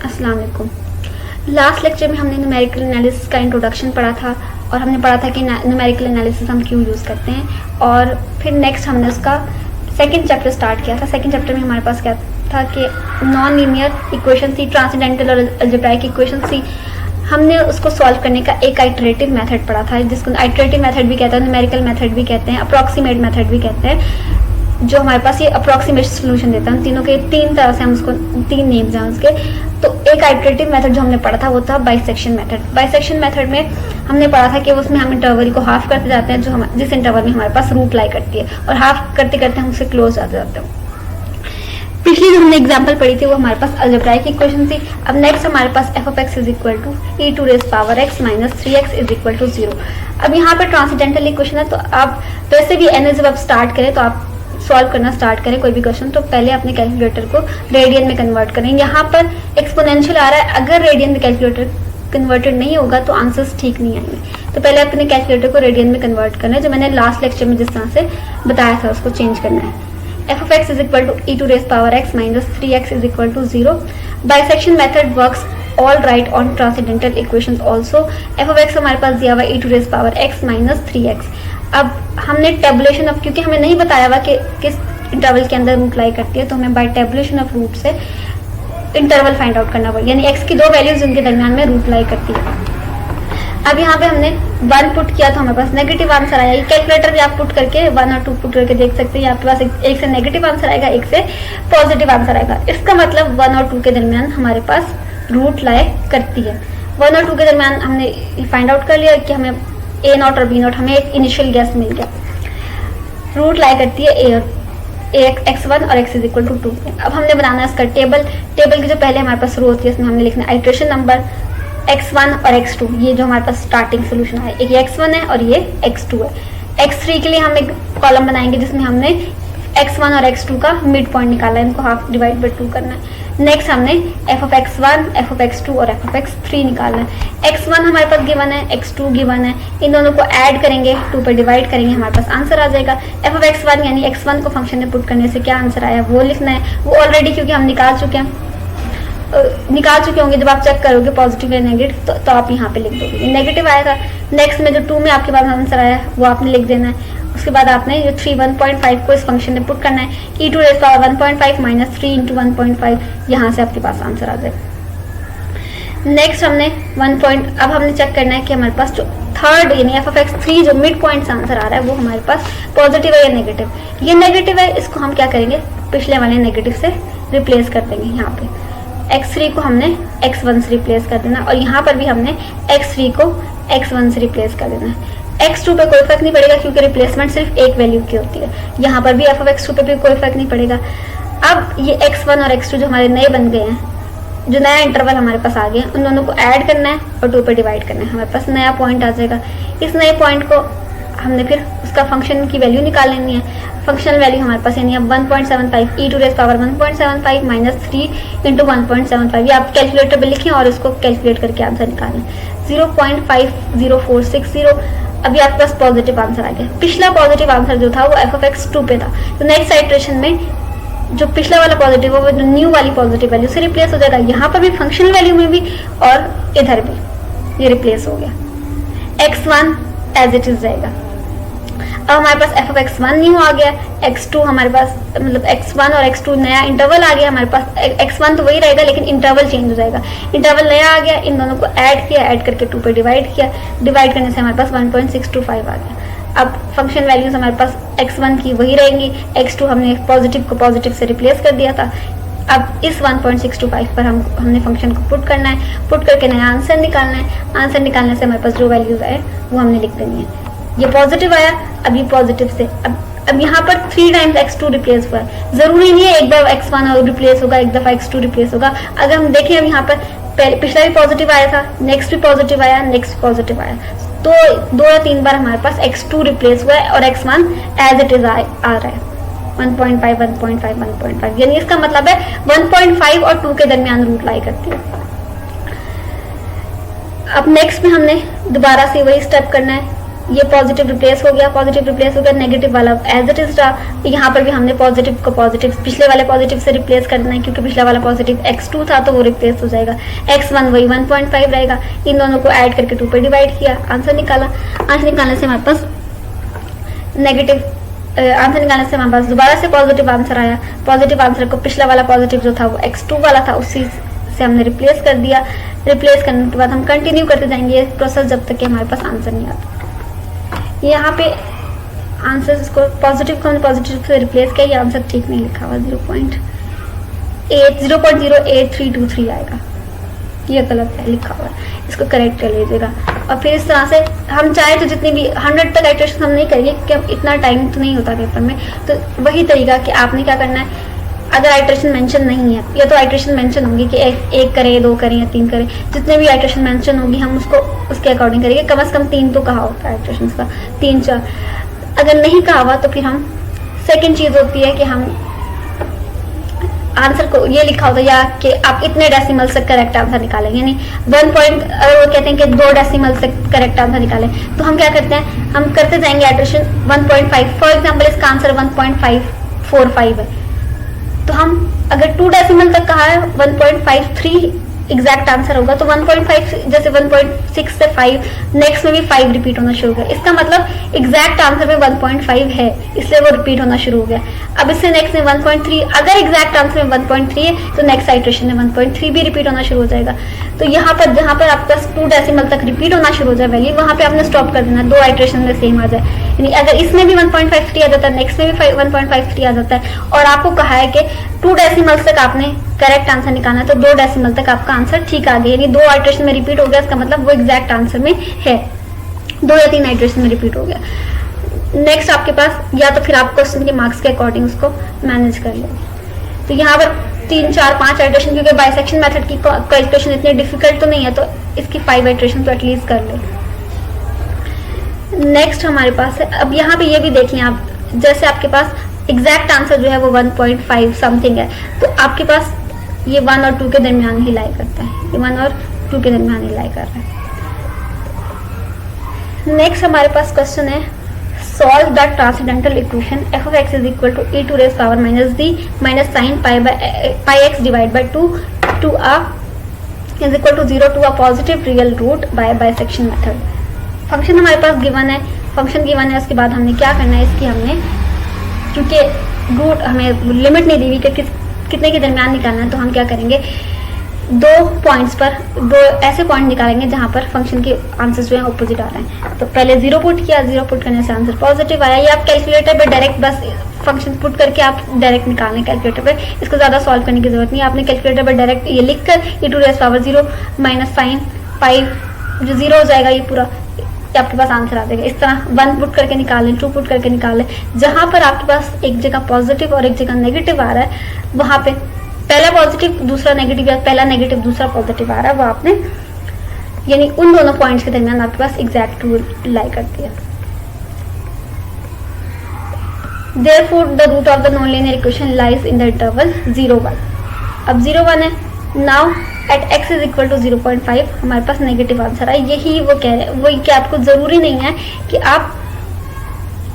अस्सलाम वालेकुम। Last lecture में हमने न्यूमेरिकल एनालिसिस का इंट्रोडक्शन पढ़ा था और हमने पढ़ा था कि न्यूमेरिकल एनालिसिस हम क्यों यूज़ करते हैं, और फिर नेक्स्ट हमने उसका सेकंड चैप्टर स्टार्ट किया था। सेकंड चैप्टर में हमारे पास क्या था कि नॉन लीनियर इक्वेशन थी, ट्रांसेंडेंटल और अलजेब्राइक इक्वेशन थी। हमने उसको सॉल्व करने का एक आइटरेटिव मेथड पढ़ा था, जिसको आइटरेटिव मेथड भी कहते हैं, न्यूमेरिकल मेथड भी कहते हैं, अप्रॉक्सीमेट मेथड भी कहते हैं, जो हमारे पास ये अप्रॉक्सीमेट सोल्यूशन देता है। तीनों के तीन तरह से हम उसको तीन नेम्स हैं उसके। तो एक आइटरेटिव मेथड जो हमने पढ़ा था वो था बाइसेक्शन मेथड। बाइसेक्शन मेथड में हमने पढ़ा था कि उसमें हम इंटरवल को हाफ करते जाते हैं, जो हम जिस इंटरवल में हमारे पास रूट लाई करती है, और हाफ करते करते हम उससे क्लोज आते जाते हैं। पिछली जो हमने एग्जांपल पढ़ी थी वो हमारे पास अलजेब्राइक इक्वेशन थी। अब नेक्स्ट हमारे पास f of x is equal to e to raise power x minus 3x is equal to 0। अब यहाँ पर ट्रांसेंडेंटल इक्वेशन है, तो आप वैसे भी n जब आप स्टार्ट करें तो आप सॉल्व करना स्टार्ट करें कोई भी क्वेश्चन, तो पहले अपने कैलकुलेटर को रेडियन में कन्वर्ट करें। यहाँ पर एक्सपोनेंशियल आ रहा है, अगर रेडियन में कैलकुलेटर कन्वर्टेड नहीं होगा तो आंसर्स ठीक नहीं आएंगे। तो पहले अपने कैलकुलेटर को रेडियन में कन्वर्ट करना है, जो मैंने लास्ट लेक्चर में जिस तरह से बताया था उसको चेंज करना है। f of x is equal to e to raise power x minus 3x is equal to 0. Bisection method works all right on transcendental equations also. f of x हमारे पास दिया हुआ e to raise power x minus 3x. अब हमने tabulation of, क्योंकि हमें नहीं बताया हुआ कि किस इंटरवल के अंदर रूट लाई करती है, तो हमें बाय टेबुलेशन ऑफ रूट से इंटरवल फाइंड आउट करना पड़ेगा, यानी x की दो वैल्यूज उनके दरमियान में रूट लाई करती है। अब यहाँ पे हमने 1 पुट किया तो हमारे पास नेगेटिव आंसर आया। ये कैलकुलेटर भी आप पुट करके 1 और 2 पुट करके देख सकते हैं, आपके पास एक से नेगेटिव आंसर आएगा, एक से पॉजिटिव आंसर आएगा। इसका मतलब 1 और 2 के दरमियान हमारे पास रूट लाई करती है। 1 और 2 के दरमियान हमने फाइंड आउट कर लिया कि हमें a नॉट और b नॉट, हमें एक इनिशियल गैस मिल गया। रूट लाई करती है a और x1 और x इज इक्वल टू 2। अब हमने बनाना है इसका टेबल। टेबल की जो पहले हमारे पास रो होती है उसमें हमने लिखना है आइटरेशन नंबर x1 और x2, ये जो हमारे पास स्टार्टिंग सोल्यूशन है। एक ये x1 है और ये x2 है। x3 के लिए हम एक कॉलम बनाएंगे जिसमें हमने x1 और x2 का मिड पॉइंट निकाला है, इनको हाफ डिवाइड बाय 2 करना है। नेक्स्ट हमने f of x1, f of x2 और f of x3 निकालना है। x1 हमारे पास गिवन है, x2 गिवन है, इन दोनों को ऐड करेंगे, 2 पर डिवाइड करेंगे, हमारे पास आंसर आ जाएगा। f of x1 यानी x1 को फंक्शन में पुट करने से क्या आंसर आया वो लिखना है। वो ऑलरेडी क्योंकि हम निकाल चुके होंगे, जब आप चेक करोगे पॉजिटिव या नेगेटिव तो आप यहाँ पे लिख दोगे। नेगेटिव आया था। नेक्स्ट में जो 2 में आपके पास आंसर आया वो आपने लिख देना है। उसके बाद आपने ये 3 1.5 को इस फंक्शन में पुट करना है। e to raise power 1.5 minus 3 into 1.5, यहाँ से आपके पास आंसर आ जाएगा। नेक्स्ट हमने अब हमने चेक करना है कि हमारे पास जो थर्ड यानी f of x3 जो मिड पॉइंट से आंसर आ रहा है वो हमारे पास पॉजिटिव है या नेगेटिव। ये नेगेटिव है, इसको हम क्या करेंगे, पिछले वाले नेगेटिव से रिप्लेस कर देंगे। यहाँ पे x3 को हमने x1 से रिप्लेस कर देना, और यहाँ पर भी हमने x3 को x1 से रिप्लेस कर देना है। x2 पे कोई फर्क नहीं पड़ेगा क्योंकि रिप्लेसमेंट सिर्फ एक वैल्यू की होती है। यहाँ पर भी f of x2 पे भी कोई फर्क नहीं पड़ेगा। अब ये x1 और x2 जो हमारे नए बन गए हैं, जो नया इंटरवल हमारे पास आ गया, उन दोनों को ऐड करना है और 2 पे डिवाइड करना है, हमारे पास नया पॉइंट आ जाएगा। इस नए पॉइंट को हमने फिर उसका फंक्शन की वैल्यू निकाल लेनी है। फंक्शनल वैल्यू हमारे पास यानी अब 1.75 e to raise power 1.75 minus 3 into 1.75, ये आप कैलकुलेटर पे लिखें और इसको कैलकुलेट करके आंसर निकालें। 0.50460। अभी आपके पास पॉजिटिव आंसर आ गया। पिछला पॉजिटिव आंसर जो था वो f of x2 पे था, तो नेक्स्ट आइटरेशन में जो पिछला वाला पॉजिटिव है वो न्यू वाली पॉजिटिव वैल्यू से रिप्लेस हो जाएगा। यहाँ पर भी फंक्शनल वैल्यू में भी और इधर भी ये रिप्लेस हो गया। x1 एज इट इज रहेगा। अब हमारे पास f of x1 न्यू आ गया, x2 हमारे पास मतलब x1 और x2 नया इंटरवल आ गया हमारे पास। x1 तो वही रहेगा लेकिन इंटरवल चेंज हो जाएगा। इंटरवल नया आ गया, इन दोनों को ऐड किया, ऐड करके 2 पे डिवाइड किया, डिवाइड करने से हमारे पास 1.625 आ गया। अब फंक्शन वैल्यूज हमारे पास x1 की वही रहेंगी, x2 हमने पॉजिटिव को पॉजिटिव से रिप्लेस कर दिया था। अब इस 1.625 पर हमने फंक्शन को पुट करना है, पुट करके नया आंसर निकालना है। आंसर निकालने से हमारे पास जो वैल्यूज आए वो हमने लिख देनी है। ये पॉजिटिव आया, अब ये पॉजिटिव से अब यहाँ पर 3 टाइम्स x2 रिप्लेस हुआ है। जरूरी नहीं है एक बार x1 और रिप्लेस होगा, एक दफा x2 रिप्लेस होगा। अगर हम देखें अब यहाँ पर पिछला भी पॉजिटिव आया था, नेक्स्ट भी पॉजिटिव आया, नेक्स्ट पॉजिटिव आया, तो 2 या 3 बार हमारे पास x2 रिप्लेस हुआ है और x1 एज इट इज आ रहा है। 1.5 1.5 1.5 यानी इसका मतलब है 1.5 और 2 के दरमियान रूट लाई करती है। अब नेक्स्ट में हमने दोबारा से वही स्टेप करना है। ये पॉजिटिव रिप्लेस हो गया, पॉजिटिव रिप्लेस हो गया, नेगेटिव वाला एज इट इज रहा। यहाँ पर भी हमने पॉजिटिव को पॉजिटिव पिछले वाले पॉजिटिव से रिप्लेस करना है, क्योंकि पिछला वाला पॉजिटिव x2 था तो वो रिप्लेस हो जाएगा, x1 वही 1.5 रहेगा। इन दोनों को ऐड करके 2 पे डिवाइड किया, आंसर निकाला। आंसर निकालने से हमारे पास नेगेटिव आंसर निकालने से हमारे पास दोबारा से पॉजिटिव आंसर आया। पॉजिटिव आंसर को पिछला वाला पॉजिटिव जो था वो x2 वाला था, उसी से हमने रिप्लेस कर दिया। रिप्लेस करने के बाद हम कंटिन्यू करते जाएंगे ये प्रोसेस जब तक कि हमारे पास आंसर नहीं आता। यहाँ पे आंसर को पॉजिटिव को हमने पॉजिटिव से रिप्लेस किया, ये आंसर ठीक नहीं लिखा हुआ, 0.0.8323 आएगा, ये गलत है लिखा हुआ है, इसको करेक्ट कर लीजिएगा। और फिर इस तरह से हम चाहे तो जितनी भी 100 तक आइटरेशन हम नहीं करेंगे, क्योंकि इतना टाइम तो नहीं होता पेपर में। तो वही तरीका कि आपने क्या करना है, अगर आइटरेशन मेंशन नहीं है या तो आइटरेशन मेंशन होगी कि एक करें, 2 करें या 3 करें, जितने भी आइटरेशन मेंशन होगी हम उसको उसके अकॉर्डिंग करेंगे। कम से कम 3 तो कहा होता है आइटरेशन का, 3-4। अगर नहीं कहा हुआ तो फिर हम सेकेंड चीज होती है कि हम आंसर को ये लिखा होता है या कि आप इतने डेसिमल से करेक्ट आंसर निकालेंगे, यानी 1 पॉइंट वो कहते हैं कि 2 डेसिमल से करेक्ट आंसर निकालें, तो हम क्या करते हैं, हम करते जाएंगे आइटरेशन 1.5। फॉर एग्जाम्पल इसका आंसर 1.545 है, तो हम अगर 2 डेसिमल तक कहा है 1.53 एग्जैक्ट आंसर होगा, तो 1.5 जैसे 1.6 से 5 नेक्स्ट में भी 5 रिपीट होना शुरू हो गया। इसका मतलब एग्जैक्ट आंसर में 1.5 है, इसलिए वो रिपीट होना शुरू हो गया। अब इससे नेक्स्ट में 1.3, अगर एग्जैक्ट आंसर में 1.3 है तो नेक्स्ट आइटरेशन में 1.3 भी रिपीट होना शुरू हो जाएगा। तो यहाँ पर जहाँ पर आपका 2 डेसिमल तक रिपीट होना शुरू हो जाए वैल्यू, वहाँ पे आपने स्टॉप कर देना, 2 आइटरेशन में सेम आ जाए। यानी अगर इसमें भी 1.53 आ जाता है, नेक्स्ट में भी 1.53 आ जाता है, और आपको कहा है कि 2 डेसिमल तक आपने करेक्ट आंसर निकालना है, तो 2 डेसिमल तक आपका आंसर ठीक आ गया, यानी 2 आइटरेशन में रिपीट हो गया, इसका मतलब वो एग्जैक्ट आंसर में है, 2 या 3 आइटरेशन में रिपीट हो गया। नेक्स्ट आपके पास या तो फिर आप क्वेश्चन के मार्क्स के अकॉर्डिंग उसको मैनेज कर लेंगे। तो यहाँ पर 3, 4, 5 आइटरेशन, क्योंकि बाइसेक्शन मेथड की कैलकुलेशन इतनी डिफिकल्ट तो नहीं है, तो इसकी 5 आइटरेशन तो एटलीस्ट कर ले। नेक्स्ट हमारे पास है, अब यहाँ पे ये भी देख लें आप, जैसे आपके पास एग्जैक्ट आंसर जो है वो 1.5 समथिंग है, तो आपके पास ये 1 और 2 के दरमियान ही लाई करता है, ये 1 और 2 के दरमियान ही लाई कर रहा है। नेक्स्ट हमारे पास क्वेश्चन है, solve the transcendental equation f of x is equal to e to raised power minus d minus sin pi x divided by 2 to a is equal to 0 to a positive real root by bisection method। Function हमारे पास given है, function given है, उसके बाद हमने क्या करना है, इसकी हमने क्योंकि रूट हमें लिमिट नहीं दी हुई कि कितने के दरमियान निकालना है, तो हम क्या करेंगे, 2 पॉइंट्स पर 2 ऐसे पॉइंट निकालेंगे जहां पर फंक्शन के आंसर्स जो है ऑपोजिट आ रहे हैं। तो पहले 0 पुट किया, 0 पुट करने से आंसर पॉजिटिव आया। ये आप कैलकुलेटर पे डायरेक्ट बस फंक्शन पुट करके आप डायरेक्ट निकाल लें कैलकुलेटर पे, इसको ज़्यादा सॉल्व करने की जरूरत नहीं है। आपने कैलकुलेटर पर डायरेक्ट ये लिख कर e⁻0 माइनस साइन 5 जो 0 हो जाएगा, ये पूरा आपके पास आंसर आ जाएगा। इस तरह 1 पुट करके निकाल लें, 2 पुट करके निकाल लें, जहां पर आपके पास एक जगह पॉजिटिव और एक जगह नेगेटिव आ रहा है, वहां पे पहला पॉजिटिव दूसरा नेगेटिव या पहला नेगेटिव दूसरा पॉजिटिव आ रहा है, वो आपने यानी उन दोनों पॉइंट्स के दरमियान आपके पास एग्जैक्ट रूल लाई करती है। Therefore, the root of the non-linear equation lies in the interval 0-1। अब 0-1 है, now at x is equal to 0.5 हमारे पास नेगेटिव आंसर है। यही वो कह रहे हैं, वही कि आपको जरूरी नहीं है कि आप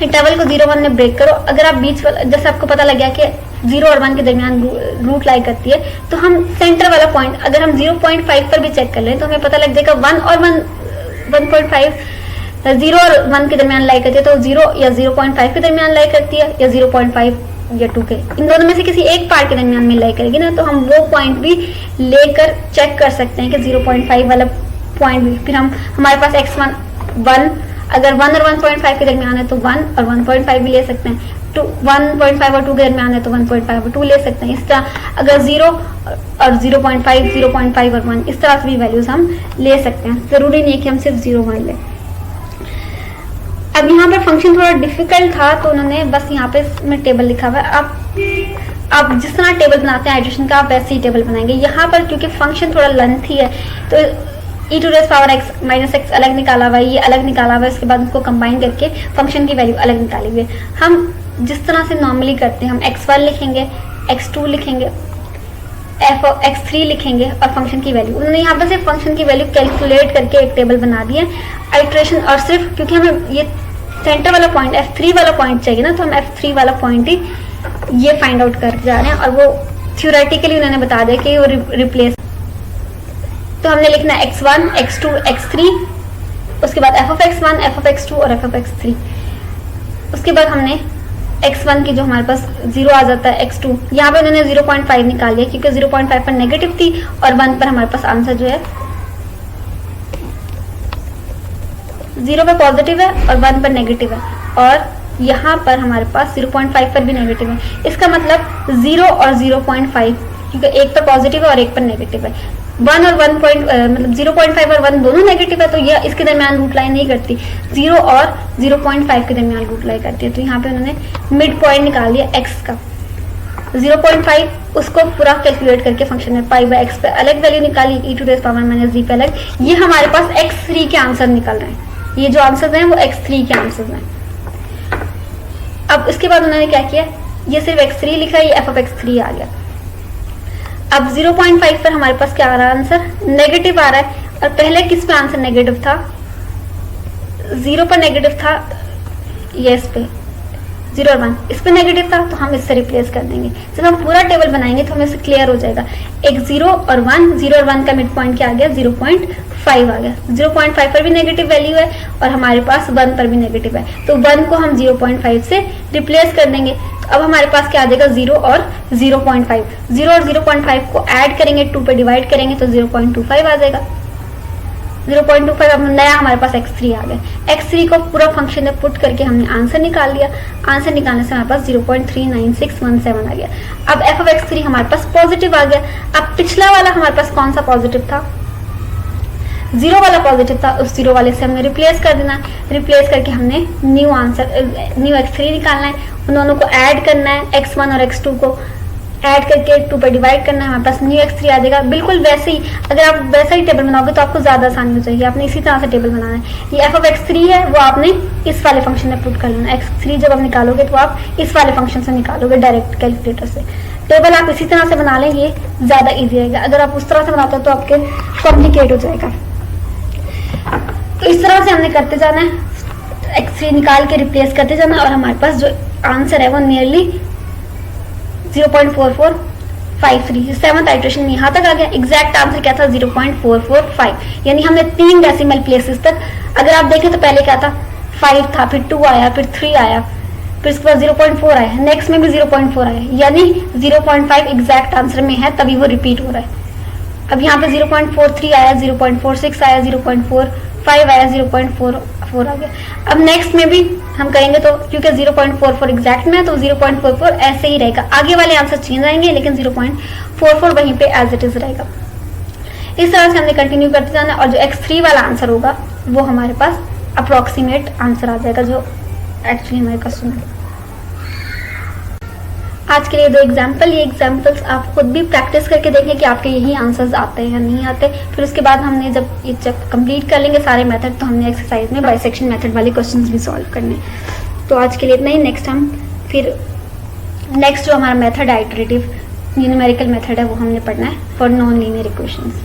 इंटरवल को 0-1 में ब्रेक करो। अगर आप बीच वाला, जैसे आपको पता लग गया कि 0 और 1 के दरमियान रूट लाई करती है, तो हम सेंटर वाला पॉइंट अगर हम 0.5 पर भी चेक कर लें तो हमें पता लग जाएगा 1 और 1.5 0 और 1 के दरमियान लाई करती है, तो 0 या 0.5 के दरमियान लाई करती है, या 0.5 या 2 के, इन दोनों में से किसी एक पार्ट के दरमियान में लाई करेगी ना, तो हम वो पॉइंट भी लेकर चेक कर सकते हैं कि 0.5 वाला पॉइंट भी। फिर हम हमारे पास x1 1 अगर 1 और 1.5 के दरमियान है तो 1 और 1.5 भी ले सकते हैं, 1.5 और 2 के दरमियान है तो 1.5 और 2 ले सकते हैं। इस तरह अगर 0 और 0.5 0.5 और 1 इस तरह से भी वैल्यूज हम ले सकते हैं, जरूरी नहीं है कि हम सिर्फ 0-1 लें। अब यहाँ पर फंक्शन थोड़ा डिफिकल्ट था तो उन्होंने बस यहाँ पे में टेबल लिखा हुआ है। आप जिस तरह टेबल बनाते हैं आइटरेशन का, आप वैसे ही टेबल बनाएंगे। यहाँ पर क्योंकि फंक्शन थोड़ा लेंथी है तो e⁻x माइनस x अलग निकाला हुआ है, ये अलग निकाला हुआ है, उसके बाद उसको कंबाइन करके फंक्शन की वैल्यू अलग निकाली हुई है। हम जिस तरह से नॉर्मली करते हैं, हम x1 लिखेंगे, x2 लिखेंगे, एफ ऑफ x3 लिखेंगे और फंक्शन की वैल्यू। उन्होंने यहाँ पर सिर्फ फंक्शन की वैल्यू कैलकुलेट करके एक टेबल बना दी है आइट्रेशन, और सिर्फ क्योंकि हमें ये सेंटर वाला पॉइंट f3 वाला पॉइंट चाहिए ना, तो हम f3 वाला पॉइंट ही ये फाइंड आउट कर जा रहे हैं, और वो थ्योरेटिकली उन्होंने बता दिया कि वो रिप्लेस। तो हमने लिखना है x1 x2 x3, उसके बाद f of x1 f of x2 और f of x3। उसके बाद हमने x1 की जो हमारे पास 0 आ जाता है, x2 यहाँ पे उन्होंने 0.5 निकाल लिया क्योंकि 0.5 पर नेगेटिव थी और 1 पर हमारे पास आंसर जो है 0 पर पॉजिटिव है और 1 पर नेगेटिव है, और यहाँ पर हमारे पास 0.5 पर भी नेगेटिव है। इसका मतलब 0 और 0.5, क्योंकि एक पर पॉजिटिव है और एक पर नेगेटिव है। 1 और 1 मतलब 0.5 और 1 दोनों नेगेटिव है, तो यह इसके दरमियान रूट लाइन नहीं करती, 0 और 0.5 के दरमियान रूट लाइन करती है। तो यहाँ पे उन्होंने मिड पॉइंट निकाल दिया x का 0.5, उसको पूरा कैलकुलेट करके फंक्शन में पाई बाय x पे अलग वैल्यू निकाली, e to the power minus g पे अलग। ये हमारे पास x3 के आंसर निकल रहे हैं, ये जो आंसर हैं वो x3 के आंसर हैं। अब इसके बाद उन्होंने क्या किया, ये सिर्फ x3 लिखा, ये f of x3 आ गया। अब 0.5 पर हमारे पास क्या आ रहा है, आंसर नेगेटिव आ रहा है, और पहले किस पे आंसर नेगेटिव था, 0 पर नेगेटिव था, ये इस पे 0 और 1 इस पे नेगेटिव था, तो हम इससे रिप्लेस कर देंगे। जब हम पूरा टेबल बनाएंगे तो हमें इससे क्लियर हो जाएगा। एक 0 और 1 का मिड पॉइंट क्या आ गया, 0.5 आ गया। 0.5 पर भी नेगेटिव वैल्यू है और हमारे पास 1 पर भी नेगेटिव है, तो 1 को हम 0.5 से रिप्लेस कर देंगे। तो अब हमारे पास क्या आ जाएगा, 0 और 0.5, 0 और 0.5 को ऐड करेंगे, 2 पे डिवाइड करेंगे तो 0.25 आ जाएगा। 0.25 अब नया हमारे पास x3 आ गया। x3 को पूरा फंक्शन में पुट करके हमने आंसर निकाल लिया। आंसर निकालने से हमारे पास 0.39617 आ गया। अब f of x3 हमारे पास पॉजिटिव आ गया। अब पिछला वाला हमारे पास कौन सा पॉजिटिव था, 0 वाला पॉजिटिव था, उस 0 वाले से हमने रिप्लेस कर देना है। रिप्लेस करके हमने न्यू x3 निकालना है, उन दोनों को ऐड करना है, x1 और x2 को ऐड करके 2 पर डिवाइड करना है, हमारे पास न्यू x3 आ जाएगा। बिल्कुल वैसे ही, अगर आप वैसा ही टेबल बनाओगे तो आपको ज्यादा आसानी हो जाएगी। आपने इसी तरह से टेबल बनाना है। ये f of x3 है, वो आपने इस वाले फंक्शन में पुट कर लेना। x3 जब आप निकालोगे तो आप इस वाले फंक्शन से निकालोगे डायरेक्ट कैलकुलेटर से। टेबल आप इसी तरह से बना लें, ये ज्यादा ईजी रहेगा। अगर आप उस तरह से बनाते हो तो आपके कॉम्प्लिकेट हो जाएगा। तो इस तरह से हमने करते जाना है, x3 निकाल के रिप्लेस करते जाना, और हमारे पास जो आंसर है वो नियरली 0.4453, 7th आइट्रेशन में यहाँ तक आ गया। एग्जैक्ट आंसर क्या था, 0.445, यानी हमने 3 डेसिमल प्लेसेस तक, अगर आप देखें तो पहले क्या था, 5 था, फिर 2 आया, फिर 3 आया, फिर इसके बाद 0.4 आया, नेक्स्ट में भी 0.4 आया, यानी 0.5 एग्जैक्ट आंसर में है, तभी वो रिपीट हो रहा है। अब यहाँ पे 0.43 आया, 0.46 आया, 0.45 आया, 0.44 आ गया। अब नेक्स्ट में भी हम करेंगे तो क्योंकि 0.44 एग्जैक्ट में है तो 0.44 ऐसे ही रहेगा। आगे वाले आंसर चेंज आएंगे लेकिन 0.44 वहीं पे एज इट इज रहेगा। इस तरह से हमने कंटिन्यू करते जाना, और जो x3 वाला आंसर होगा वो हमारे पास अप्रोक्सीमेट आंसर आ जाएगा, जो एक्चुअली हमारे क्वेश्चन है। आज के लिए 2 एग्जाम्पल, ये एग्जाम्पल्स आप खुद भी प्रैक्टिस करके देखें कि आपके यही आंसर्स आते हैं या नहीं आते। फिर उसके बाद हमने जब कंप्लीट कर लेंगे सारे मेथड, तो हमने एक्सरसाइज में बाइसेक्शन मेथड वाले क्वेश्चंस भी सॉल्व करने। तो आज के लिए इतना ही। नेक्स्ट जो हमारा मेथड है आइटरेटिव न्यूमेरिकल मेथड है, वो हमने पढ़ना है फॉर नॉन लीनियर इक्वेशंस।